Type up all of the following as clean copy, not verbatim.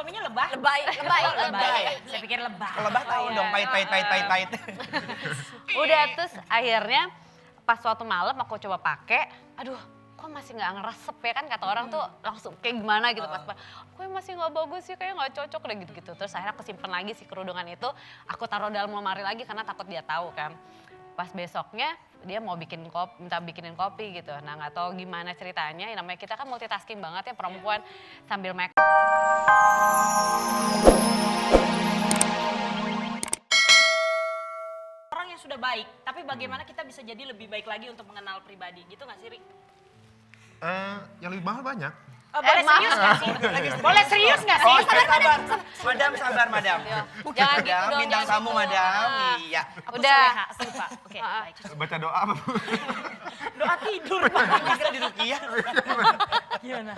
suaminya lebah? Lebay. Saya pikir lebah. Kalau lebah tahu dong, pahit. Udah terus akhirnya pas suatu malam aku coba pakai, aduh kok masih nggak ngeresep ya kan kata orang tuh langsung kayak gimana gitu pas kok masih nggak bagus sih kayak nggak cocok deh gitu-gitu. Terus akhirnya aku simpen lagi si kerudungan itu, aku taruh dalam lemari lagi karena takut dia tahu kan. Pas besoknya dia mau minta bikinin kopi gitu. Nah nggak tahu gimana ceritanya, yang namanya kita kan multitasking banget ya perempuan sambil make Orang yang sudah baik, tapi bagaimana kita bisa jadi lebih baik lagi untuk mengenal pribadi, gitu nggak sih, Ri? Yang lebih mahal banyak. Boleh serius nggak sih? Boleh serius nggak sih? Sabar. Madam, sabar, Madam. Jangan gitu Madam, dong, bintang jangan tamu, gitu. Madam. Ah. Iya. Aku Udah. soleha, lupa. Oke, baik. Baca doa apa, Bu? Doa tidur, Pak. Kira di Rukiah. Gimana?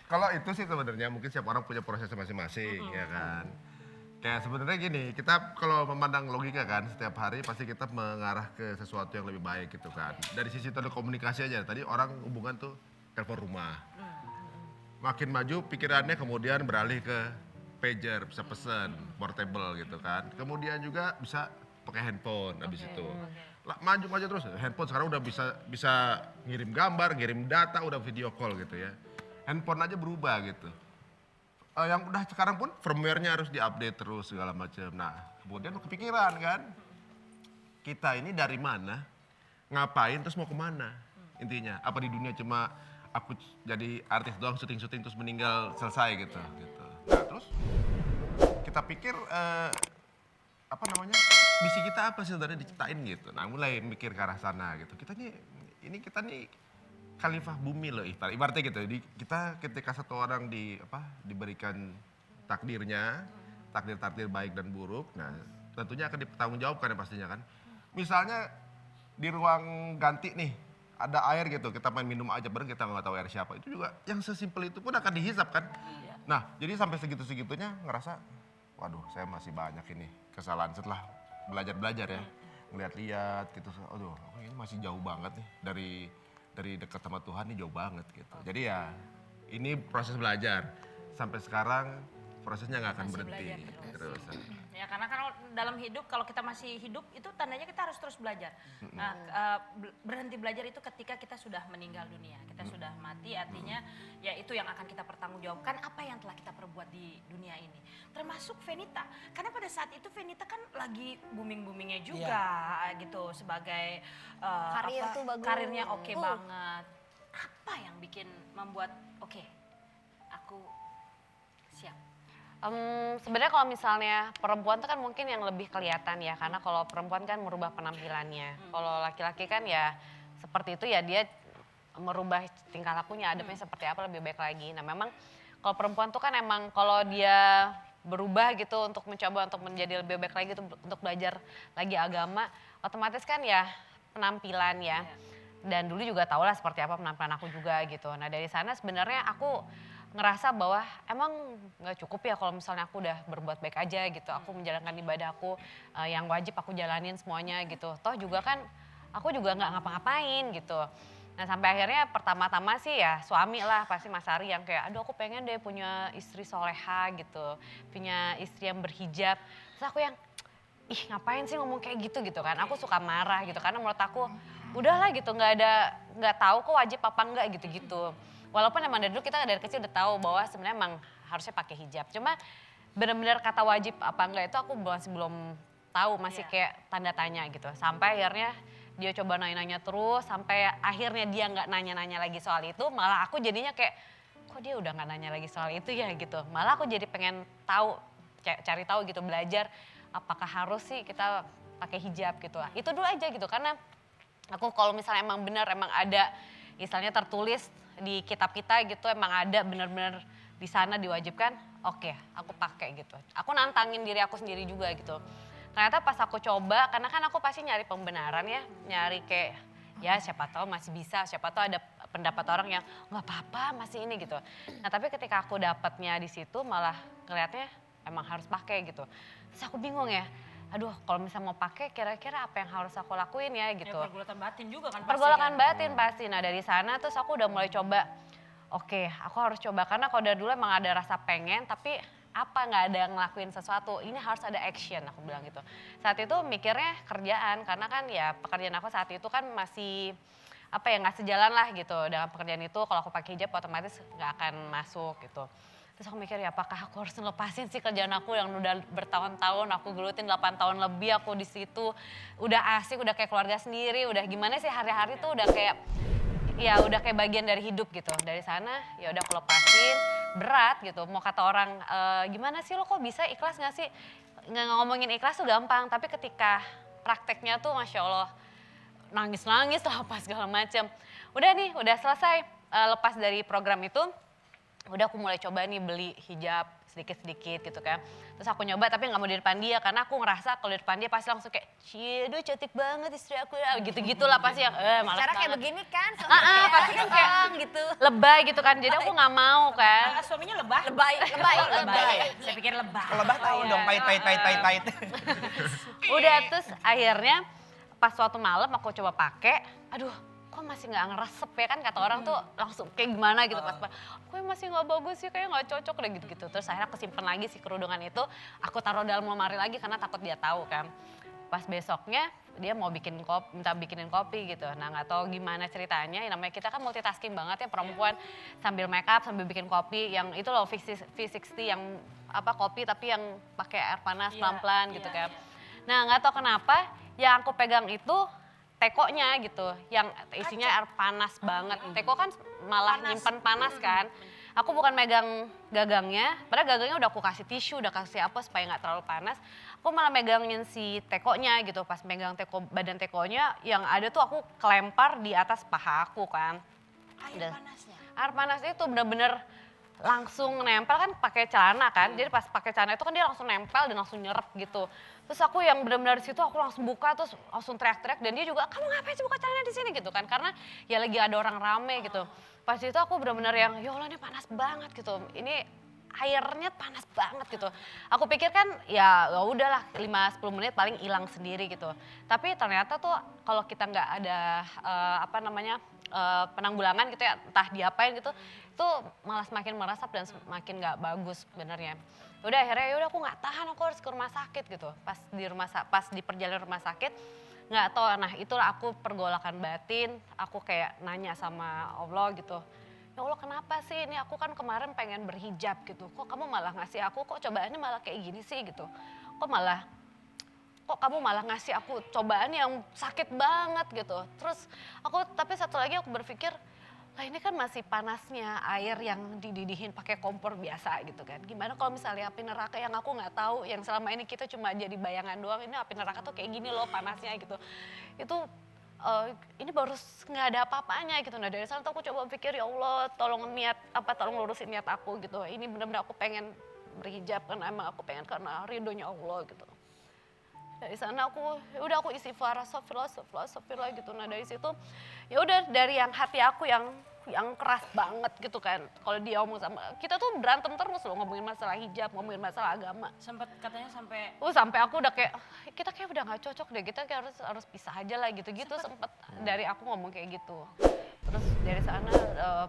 Kalau itu sih sebenarnya mungkin setiap orang punya prosesnya masing-masing, ya kan. Kayak sebenarnya gini, kita kalau memandang logika kan, setiap hari pasti kita mengarah ke sesuatu yang lebih baik gitu kan. Dari sisi telekomunikasi aja, tadi orang hubungan tuh telepon rumah. Makin maju pikirannya kemudian beralih ke pager, bisa pesen, portable gitu kan. Kemudian juga bisa pakai handphone habis itu. Maju terus, handphone sekarang udah bisa ngirim gambar, ngirim data, udah video call gitu ya. Handphone aja berubah gitu. Yang udah sekarang pun firmware-nya harus diupdate terus segala macam. Nah, kemudian kepikiran kan, kita ini dari mana, ngapain, terus mau kemana intinya. Apa di dunia cuma aku jadi artis doang, syuting-syuting terus meninggal selesai gitu. Nah terus kita pikir misi kita apa sih sebenarnya diciptain gitu. Nah mulai mikir ke arah sana gitu. Kita nih khalifah bumi loh ibaratnya gitu. Kita ketika satu orang diberikan takdirnya, takdir baik dan buruk, nah tentunya akan dipertanggungjawabkan ya pastinya kan. Misalnya di ruang ganti nih, ada air gitu, kita main minum aja bareng kita nggak tahu air siapa. Itu juga yang sesimpel itu pun akan dihisap kan. Nah jadi sampai segitunya ngerasa, waduh saya masih banyak ini kesalahan setelah belajar ya. Ngeliat-liat gitu, aduh ini masih jauh banget nih dari dekat sama Tuhan nih jauh banget gitu. Jadi ya ini proses belajar. Sampai sekarang prosesnya nggak akan berhenti. Terus. Ya karena kalau dalam hidup, kalau kita masih hidup itu tandanya kita harus terus belajar. Nah, berhenti belajar itu ketika kita sudah meninggal dunia. Kita sudah mati, artinya ya itu yang akan kita pertanggungjawabkan apa yang telah kita perbuat di dunia ini. Termasuk Fenita. Karena pada saat itu Fenita kan lagi booming-boomingnya juga gitu sebagai Karir tuh bagus. karirnya oke banget. Apa yang bikin membuat oke, aku siap. Sebenarnya kalau misalnya perempuan tuh kan mungkin yang lebih kelihatan ya, karena kalau perempuan kan merubah penampilannya. Kalau laki-laki kan ya seperti itu ya dia merubah tingkah lakunya, adabnya seperti apa lebih baik lagi. Nah memang kalau perempuan tuh kan emang kalau dia berubah gitu untuk mencoba untuk menjadi lebih baik lagi untuk belajar lagi agama, otomatis kan ya penampilan ya. Dan dulu juga tau lah seperti apa penampilan aku juga gitu. Nah dari sana sebenarnya aku ngerasa bahwa emang nggak cukup ya kalau misalnya aku udah berbuat baik aja gitu. Aku menjalankan ibadah aku yang wajib aku jalanin semuanya gitu. Toh juga kan aku juga nggak ngapa-ngapain gitu. Nah sampai akhirnya pertama-tama sih ya suami lah pasti Mas Ari yang kayak aduh aku pengen deh punya istri soleha gitu. Punya istri yang berhijab. Terus aku yang ih ngapain sih ngomong kayak gitu kan. Aku suka marah gitu karena menurut aku udahlah gitu nggak tahu kok wajib apa enggak gitu-gitu. Walaupun emang dari dulu kita dari kecil udah tahu bahwa sebenarnya emang harusnya pakai hijab. Cuma benar-benar kata wajib apa enggak itu aku masih belum tahu, masih kayak tanda tanya gitu. Sampai akhirnya dia coba nanya-nanya terus, sampai akhirnya dia nggak nanya-nanya lagi soal itu, malah aku jadinya kayak kok dia udah nggak nanya lagi soal itu ya gitu. Malah aku jadi pengen tahu, cari tahu gitu, belajar apakah harus sih kita pakai hijab gitu. Itu dulu aja gitu karena aku kalau misalnya emang benar emang ada misalnya tertulis di kitab kita gitu emang ada benar-benar di sana diwajibkan, oke, aku pakai gitu. Aku nantangin diri aku sendiri juga gitu. Ternyata pas aku coba, karena kan aku pasti nyari pembenaran ya, nyari kayak ya siapa tahu masih bisa, siapa tahu ada pendapat orang yang nggak apa-apa masih ini gitu. Nah tapi ketika aku dapatnya di situ malah ngeliatnya emang harus pakai gitu. Terus aku bingung ya, aduh kalau misalnya mau pakai kira-kira apa yang harus aku lakuin ya gitu. Ya pergulatan batin juga kan pasti. Pergolakan batin pasti. Nah dari sana terus aku udah mulai coba, oke aku harus coba. Karena kalau dari dulu emang ada rasa pengen tapi apa nggak ada ngelakuin sesuatu, ini harus ada action, aku bilang gitu. Saat itu mikirnya kerjaan, karena kan ya pekerjaan aku saat itu kan masih apa ya, nggak sejalan lah gitu dengan pekerjaan itu. Kalau aku pakai hijab otomatis nggak akan masuk gitu. Terus aku mikir ya apakah aku harus ngelepasin sih kerjaan aku yang udah bertahun-tahun aku gelutin 8 tahun lebih aku di situ, udah asik, udah kayak keluarga sendiri, udah gimana sih hari-hari tuh udah kayak ya udah kayak bagian dari hidup gitu. Dari sana ya udah aku lepasin, berat gitu. Mau kata orang gimana sih lo kok bisa ikhlas gak sih? Ngomongin ikhlas tuh gampang, tapi ketika prakteknya tuh Masya Allah nangis-nangis lah apa segala macam. Udah nih, udah selesai lepas dari program itu, udah aku mulai coba nih beli hijab sedikit-sedikit gitu kan. Terus aku nyoba tapi nggak mau di depan dia karena aku ngerasa kalau di depan dia pasti langsung kayak, "Aduh cantik banget istri aku ya." Gitu-gitu lah pasti yang malas Cara banget. kayak begini kan, Pasti kan kayak gitu. lebay gitu kan. Jadi aku nggak mau kan. Suaminya lebah? Lebay. Saya pikir lebah. Kalau lebah tahu dong, pahit. Udah terus akhirnya pas suatu malam aku coba pakai, aduh kok masih nggak ngeresep ya kan kata orang tuh langsung kayak gimana gitu pas kok masih nggak bagus sih kayak nggak cocok deh gitu-gitu. Terus akhirnya aku simpen lagi si kerudungan itu, aku taruh dalam lemari lagi karena takut dia tahu kan. Pas besoknya dia mau minta bikinin kopi gitu. Nah nggak tahu gimana ceritanya, namanya kita kan multitasking banget ya perempuan, sambil make up sambil bikin kopi yang itu loh V60 yang apa kopi tapi yang pakai air panas pelan-pelan gitu kan. Nah nggak tahu kenapa yang aku pegang itu tekonya gitu, yang isinya air panas banget. Teko kan malah nyimpen panas kan. Aku bukan megang gagangnya, padahal gagangnya udah aku kasih tisu, udah kasih apa supaya nggak terlalu panas. Aku malah megangin si tekonya gitu, pas megang badan tekonya yang ada tuh aku kelempar di atas paha aku kan. Air panasnya? Air panas itu bener-bener langsung nempel kan pakai celana kan, jadi pas pakai celana itu kan dia langsung nempel dan langsung nyerep gitu. Terus aku yang benar-benar di situ aku langsung buka terus langsung teriak-teriak dan dia juga kamu ngapain sih buka celana di sini gitu kan, karena ya lagi ada orang rame gitu. Pas itu aku benar-benar yang ya Allah ini panas banget gitu, ini airnya panas banget gitu. Aku pikir kan ya udahlah 5-10 menit paling hilang sendiri gitu. Tapi ternyata tuh kalau kita nggak ada penanggulangan gitu ya, entah diapain gitu, itu malah semakin meresap dan semakin nggak bagus sebenarnya. Udah akhirnya ya udah aku nggak tahan, aku harus ke rumah sakit gitu. Pas di perjalanan rumah sakit nggak tahu, nah itulah aku pergolakan batin, aku kayak nanya sama Allah gitu. Ya Allah kenapa sih ini aku kan kemarin pengen berhijab gitu, kok kamu malah ngasih aku, kok cobaannya malah kayak gini sih gitu. Kok kamu malah ngasih aku cobaan yang sakit banget gitu. Terus tapi satu lagi aku berpikir, lah ini kan masih panasnya air yang dididihin pakai kompor biasa gitu kan. Gimana kalau misalnya api neraka yang aku nggak tahu, yang selama ini kita cuma jadi bayangan doang, ini api neraka tuh kayak gini loh panasnya gitu. Itu ini baru nggak ada apa-apanya gitu. Nah dari sana tuh aku coba pikir ya Allah tolong lurusin niat aku gitu. Ini benar-benar aku pengen berhijab karena emang aku pengen karena ridhonya Allah gitu. Dari sana aku istighfar, astagfirullah gitu. Nah dari situ ya udah dari yang hati aku yang keras banget gitu kan. Kalau dia ngomong sama kita tuh berantem terus loh ngomongin masalah hijab, ngomongin masalah agama. Sempat katanya sampai Sampai aku udah kayak kita kayak udah nggak cocok deh, kita kayak harus pisah aja lah gitu-gitu. Sempet dari aku ngomong kayak gitu. Terus dari sana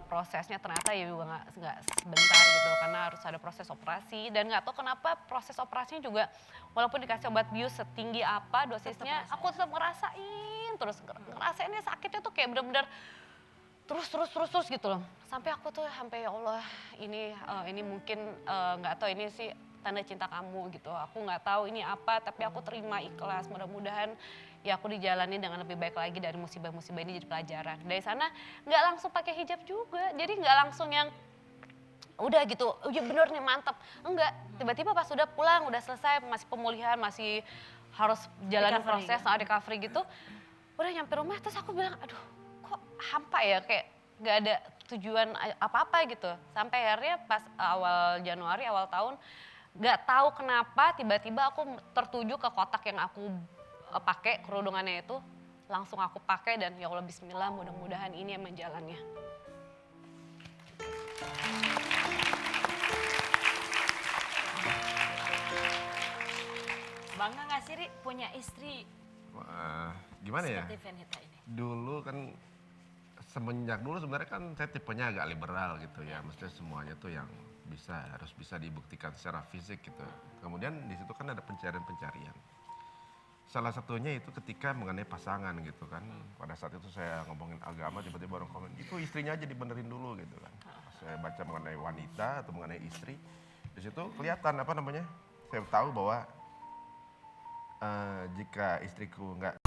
prosesnya ternyata ya juga nggak sebentar gitu karena harus ada proses operasi dan nggak tahu kenapa proses operasinya juga walaupun dikasih obat bius setinggi apa dosisnya aku tetap ngerasainnya sakitnya tuh kayak bener-bener terus gitu loh. Sampai ya Allah ini mungkin nggak tahu ini sih tanda cinta kamu gitu. Aku nggak tahu ini apa tapi aku terima ikhlas. Mudah-mudahan ya aku dijalani dengan lebih baik lagi dari musibah-musibah ini jadi pelajaran. Dari sana nggak langsung pakai hijab juga. Jadi nggak langsung yang udah gitu, oh ya bener nih mantap. Enggak, tiba-tiba pas udah pulang, udah selesai, masih pemulihan, masih harus jalani proses, recovery gitu. Udah nyampe rumah terus aku bilang, aduh kok hampa ya, kayak gak ada tujuan apa-apa gitu. Sampai akhirnya pas awal Januari, awal tahun, gak tahu kenapa tiba-tiba aku tertuju ke kotak yang aku pakai, kerudungannya itu. Langsung aku pakai dan ya Allah bismillah mudah-mudahan ini emang jalannya. bangga gak sih Ri punya istri Gimana ya? seperti Venita ini? Dulu kan semenjak dulu sebenarnya kan saya tipenya agak liberal gitu ya. Mestinya semuanya tuh yang harus bisa dibuktikan secara fisik gitu. Kemudian di situ kan ada pencarian-pencarian. Salah satunya itu ketika mengenai pasangan gitu kan. Pada saat itu saya ngomongin agama, tiba-tiba orang komen, itu istrinya aja dibenerin dulu gitu kan. Pas saya baca mengenai wanita atau mengenai istri, di situ kelihatan apa namanya, saya tahu bahwa jika istriku nggak